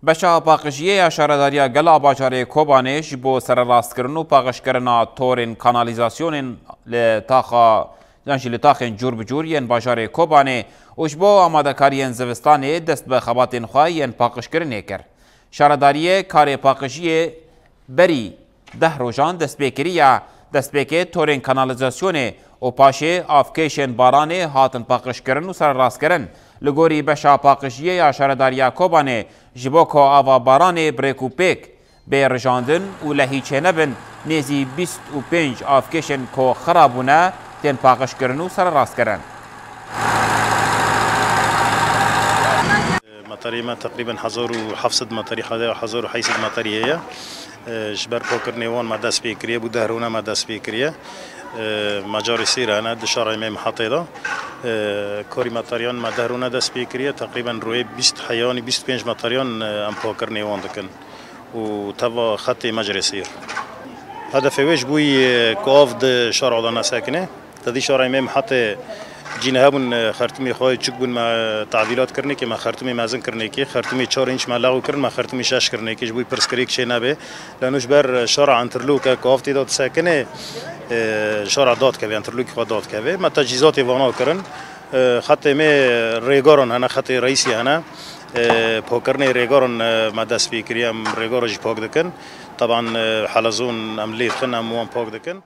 بشا پاقشیه شهرداری گلا باجار کوبانش بو سر راستکردن و پاقشکردن تورین کانالیزاسیون لطاخن جور بجور ین باجار کوبانه وش بو آمادهکاری زوستانه دست به خباتین خواه ین پاقشکردن کرد. شهرداری کار پاقشیه بری 10 روزان دست بکه تورین کانالیزاسیون و پاشه آفکیشن بارانه هاتن پاقشکردن و سر راستکردن لگوری بشا پاقشیه یا شهرداری کوبانه جبو که آوا باران بریک و پیک به رجاندن و لهیچه نبن نیزی 25 آفکشن که خرابونه تین پاقش کرن و سر راست کرن. مطاری ما تقریبا 1700 مطاری حدا و 1800 مطاری هیا جبر پاکر نیوان ما دست بیکریه بود دهرونه ما دست بیکریه مجاری سیره نه دشاره می محطه دا کاری مطاریان ما دهرونه دست بیکریه تقریبا روی 20 حیانی 25 مطاریان ام پاکر نیوان دکن و توا خط مجاری سیر هدف ویش بوی کاف د شارع دانا ساکنه تدی شارع می محطه جینه بون خرطومی خواهی چک بون ما تعدیلات کرنه که ما خرطومی مازن کرنه که خرطومی 4 اینچ ما لغو کرن ما خرطومی 6 کرنه که جبوی پرسکریک چه نبه لانوش بر شارع انترلوک کافتی داد ساکنه شارع داد که انترلوک خود داد که ما تجهیزات وانا کرن خط می ریگارون هنا خط رئیسی هنا پاکرنه ریگارون ما دست فکریم ریگارش پاک دکن طبعا حلزون عملیت خن اموان پاک دکن